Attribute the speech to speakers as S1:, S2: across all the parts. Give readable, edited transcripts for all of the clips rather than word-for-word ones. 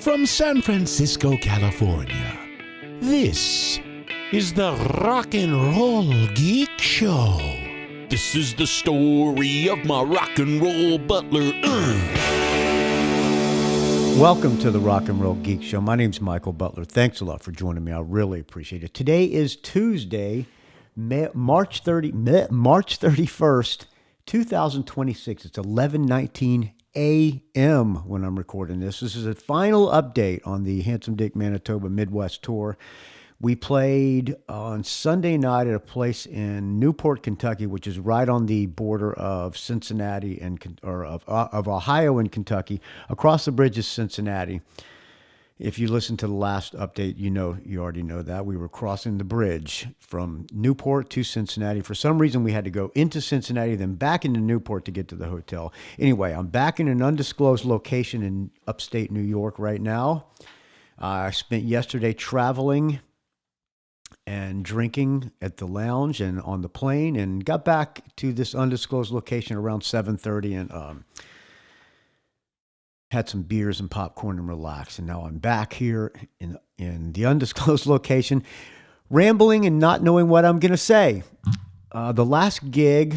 S1: From San Francisco, California, this is the Rock and Roll Geek Show. This is the story of my rock and roll butler.
S2: Welcome to the Rock and Roll Geek Show. My name's Michael Butler. Thanks a lot for joining me. I really appreciate it. Today is Tuesday, March 31st, 2026. It's 11:19 a.m. when I'm recording this. This is a final update on the Handsome Dick Manitoba Midwest tour. We played on Sunday night at a place in Newport, Kentucky, which is right on the border of Cincinnati of Ohio and Kentucky. Across the bridge is Cincinnati. If you listen to the last update, you already know that. We were crossing the bridge from Newport to Cincinnati. For some reason, we had to go into Cincinnati, then back into Newport to get to the hotel. Anyway, I'm back in an undisclosed location in upstate New York right now. I spent yesterday traveling and drinking at the lounge and on the plane, and got back to this undisclosed location around 7:30 and had some beers and popcorn and relaxed. And now I'm back here in the undisclosed location, rambling and not knowing what I'm going to say. The last gig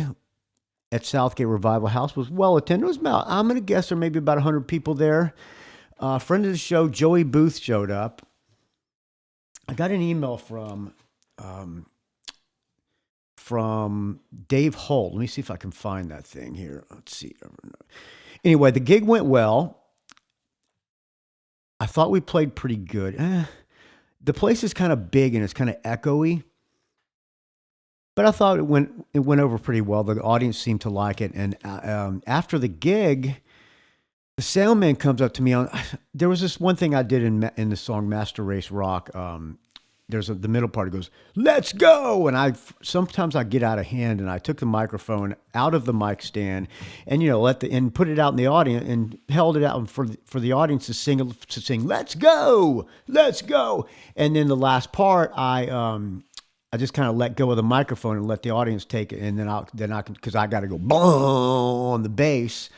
S2: at Southgate Revival House was well attended. It was about, I'm going to guess there may be about 100 people there. A friend of the show, Joey Booth, showed up. I got an email from Dave Holt. Let me see if I can find that thing here. Let's see. Anyway, the gig went well. I thought we played pretty good. The place is kind of big and it's kind of echoey, but I thought it went over pretty well. The audience seemed to like it. And after the gig, the sound man comes up to me there was this one thing I did in the song Master Race Rock. The middle part goes, "Let's go!" And sometimes I get out of hand, and I took the microphone out of the mic stand, and and put it out in the audience, and held it out for the audience to sing, "Let's go, let's go." And then the last part, I just kind of let go of the microphone and let the audience take it, and then I can, because I got to go boom on the bass.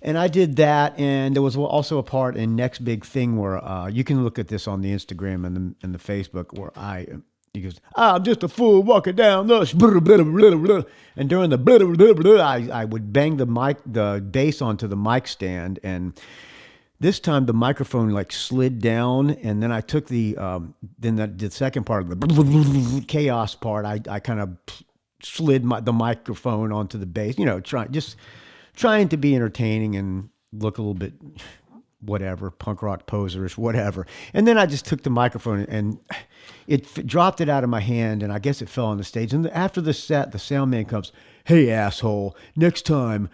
S2: And I did that, and there was also a part in Next Big Thing where you can look at this on the Instagram and the Facebook, where he goes, "I'm just a fool walking down the and during the I would bang the bass onto the mic stand, and this time the microphone slid down, and then I took the second part of the chaos part. I kind of slid the microphone onto the bass, trying to be entertaining and look a little bit whatever, punk rock poserish, whatever. And then I just took the microphone and dropped it out of my hand, and I guess it fell on the stage. And after the set, the sound man comes, "Hey, asshole, next time,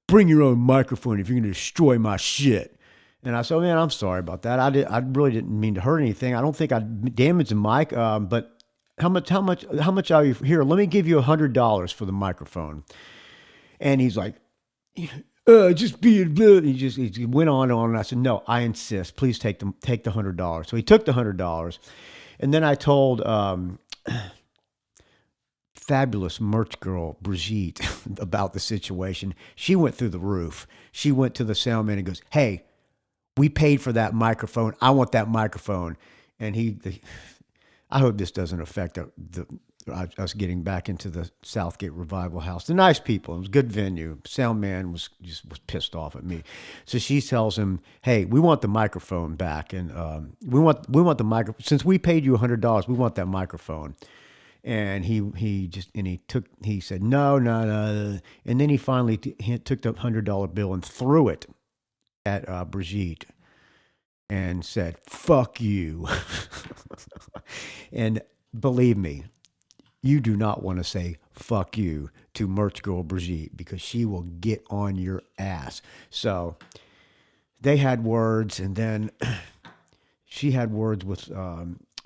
S2: bring your own microphone if you're going to destroy my shit." And I said, "Man, I'm sorry about that. I really didn't mean to hurt anything. I don't think I damaged the mic, but how much are you here? Let me give you $100 for the microphone." And he's like, "Just be," he went on and on. And I said, "No, I insist. Please take the $100." So he took the $100, and then I told fabulous merch girl Brigitte about the situation. She went through the roof. She went to the sound man and goes, "Hey, we paid for that microphone. I want that microphone." And I hope this doesn't affect us getting back into the Southgate Revival House. They're nice people. It was a good venue. Sound man was pissed off at me. So she tells him, "Hey, we want the microphone back, and we want the microphone. Since we paid you $100, we want that microphone." And he said no, and then he finally took the $100 bill and threw it at Brigitte and said, "Fuck you." And believe me, you do not want to say "fuck you" to merch girl Brigitte, because she will get on your ass. So they had words, and then she had words with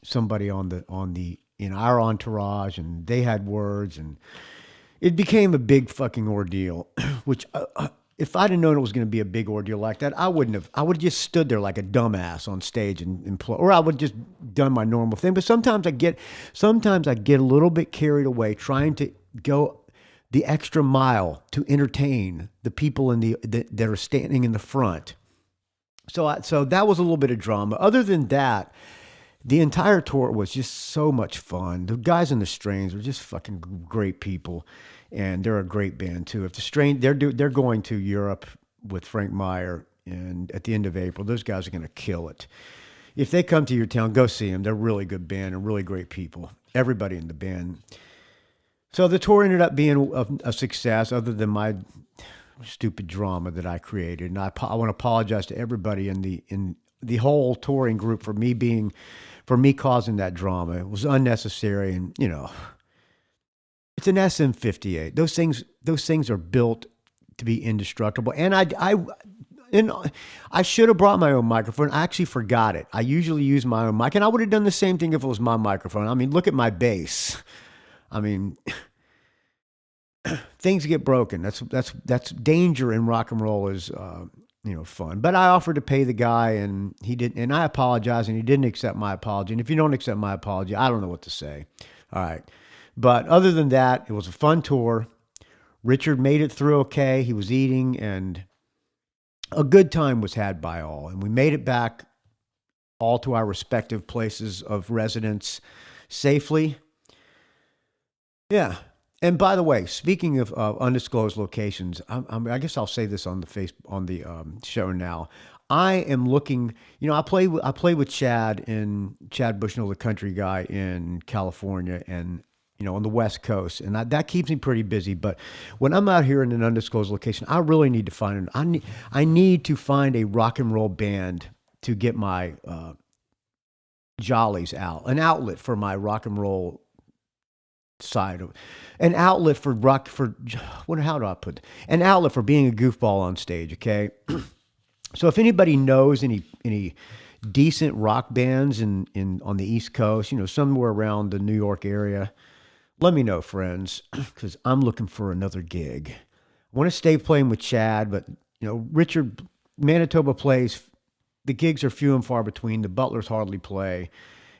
S2: somebody in our entourage, and they had words, and it became a big fucking ordeal. Which if I'd have known it was going to be a big ordeal like that, I wouldn't have. I would have just stood there like a dumbass on stage or I would just done my normal thing. But sometimes I get a little bit carried away trying to go the extra mile to entertain the people that are standing in the front. So that was a little bit of drama. Other than that, the entire tour was just so much fun. The guys in the Strains were just fucking great people, and they're a great band too. If the Strain, they're going to Europe with Frank Meyer, and at the end of April, those guys are going to kill it. If they come to your town, go see them. They're a really good band and really great people. Everybody in the band. So the tour ended up being a success, other than my stupid drama that I created. And I want to apologize to everybody in the whole touring group for me causing that drama. It was unnecessary, and it's an SM58. Those things are built to be indestructible. And I should have brought my own microphone. I actually forgot it. I usually use my own mic, and I would have done the same thing if it was my microphone. I mean, look at my bass. I mean, things get broken. That's danger in rock and roll is fun. But I offered to pay the guy, and he didn't. And I apologized, and he didn't accept my apology. And if you don't accept my apology, I don't know what to say. All right. But other than that, it was a fun tour. Richard made it through okay. He was eating, and a good time was had by all. And we made it back all to our respective places of residence safely. Yeah. And by the way, speaking of undisclosed locations, I guess I'll say this on the show now. I am looking. I play with Chad Bushnell, the country guy in California, and on the West Coast, and that keeps me pretty busy. But when I'm out here in an undisclosed location, I really need to find I need to find a rock and roll band to get my jollies out, an outlet for my rock and roll side of, an outlet for rock how do I put it? An outlet for being a goofball on stage. Okay, so if anybody knows any decent rock bands on the East Coast, somewhere around the New York area, let me know, friends, because I'm looking for another gig. I want to stay playing with Chad, but Richard, Manitoba plays. The gigs are few and far between. The Butlers hardly play,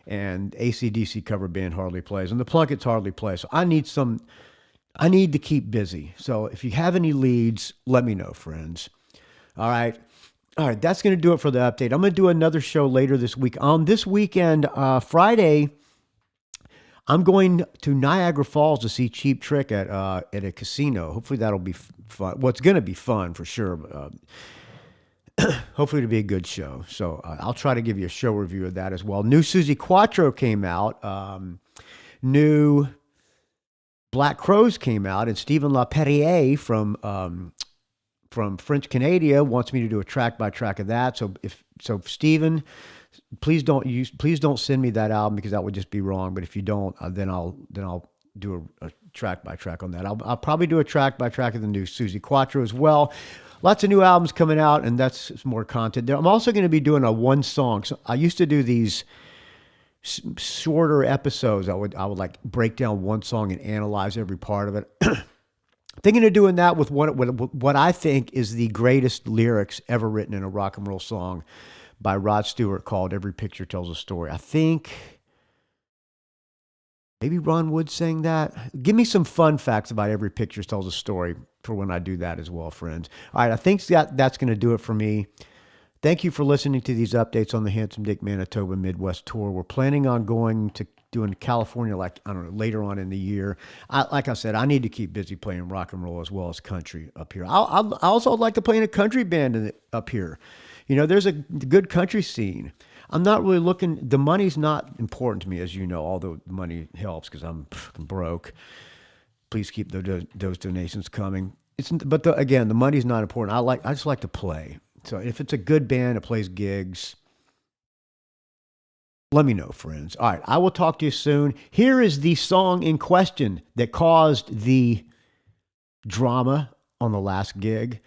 S2: and AC/DC cover band hardly plays, and the Plunketts hardly play. So I need to keep busy. So if you have any leads, let me know, friends. All right. That's going to do it for the update. I'm going to do another show later this week. This weekend, Friday, I'm going to Niagara Falls to see Cheap Trick at a casino. Hopefully that'll be fun. Well, it's going to be fun for sure. But, hopefully it'll be a good show. So I'll try to give you a show review of that as well. New Suzi Quattro came out. New Black Crows came out, and Stephen LaPerriere from French Canada wants me to do a track by track of that. So Stephen, please don't send me that album, because that would just be wrong. But if you don't, then I'll do a track by track on that. I'll probably do a track by track of the new Suzi Quattro as well. Lots of new albums coming out, and that's more content there. I'm also going to be doing a one song. So I used to do these shorter episodes. I would like break down one song and analyze every part of it. Thinking of doing that with what I think is the greatest lyrics ever written in a rock and roll song by Rod Stewart, called "Every Picture Tells a Story." I think maybe Ron Wood sang that. Give me some fun facts about "Every Picture Tells a Story" for when I do that as well, friends. All right, I think that's going to do it for me. Thank you for listening to these updates on the Handsome Dick Manitoba Midwest tour. We're planning on doing California, later on in the year. Like I said, I need to keep busy playing rock and roll as well as country up here. I also like to play in a country band up here. There's a good country scene. I'm not really looking. The money's not important to me, as you know, although the money helps because I'm fucking broke. Please keep those donations coming. Again, the money's not important. I just like to play. So if it's a good band that plays gigs, let me know, friends. All right, I will talk to you soon. Here is the song in question that caused the drama on the last gig.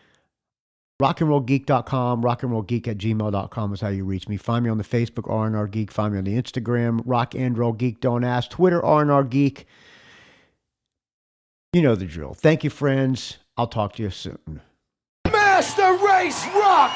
S2: rockandrollgeek.com, rockandrollgeek@gmail.com is how you reach me. Find me on the Facebook, RnR Geek. Find me on the Instagram, Rock and Roll Geek Don't Ask. Twitter, RnR Geek. You know the drill. Thank you, friends. I'll talk to you soon.
S3: Master Race Rock!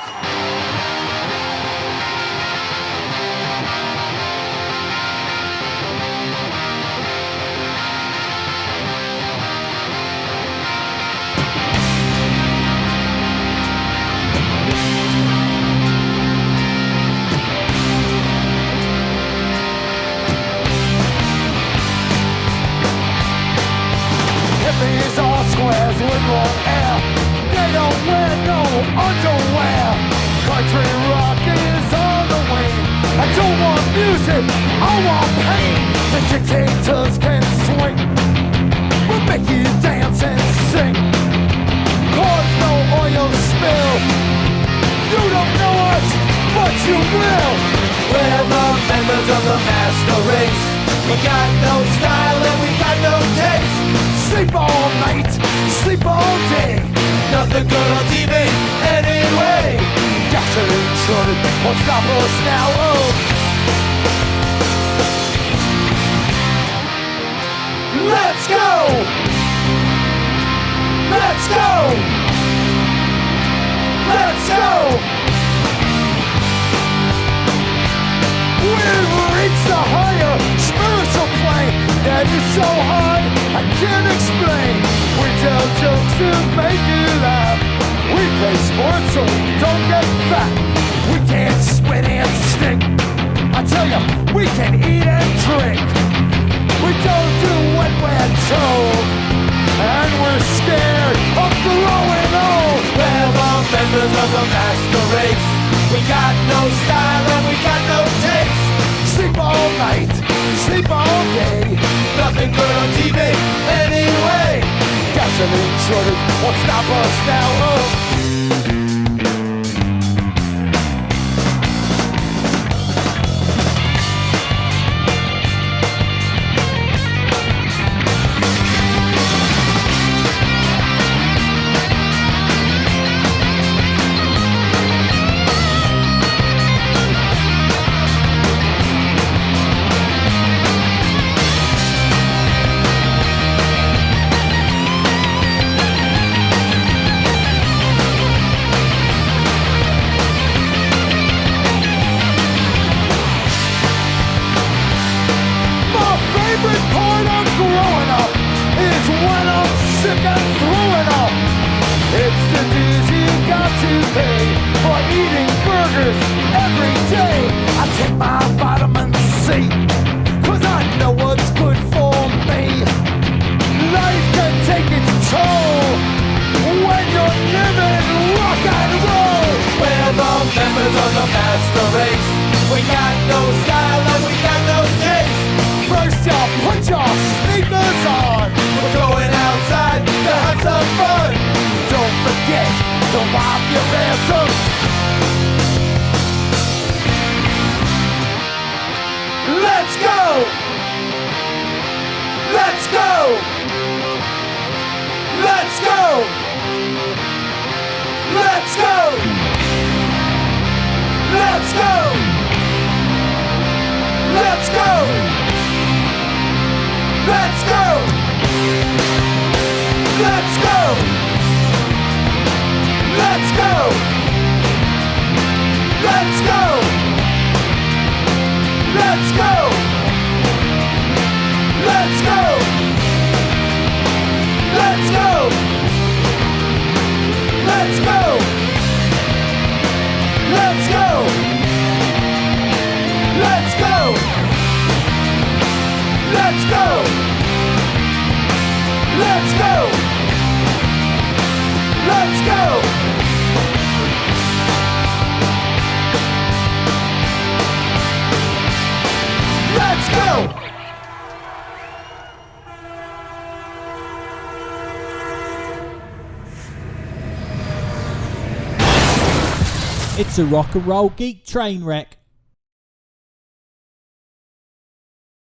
S3: wear no underwear. Country rock is on the wane. I don't want music, I want pain. The dictators can swing, we'll make you dance and sing. Cause no oil spill. You don't know us, but you will. We're the members of the master race. We got no style and we got no taste. Sleep all night, sleep all day. Nothing good on TV anyway. Gasoline shortage won't stop us now. Oh, let's go! Let's go! Let's go! We've reached a higher spiritual plane that is so high I can't explain. We tell jokes to make you laugh. We play sports so we don't get fat. We can't sweat and stink. I tell you, we can eat and drink. We don't do what we're told, and we're scared of growing old. We're the members of the master race. We got no style and we got no taste. Sleep all night, sleep all day. Nothing good on TV anyway. Gasoline shortage won't stop us now. Oh.
S4: It's a rock and roll geek train wreck.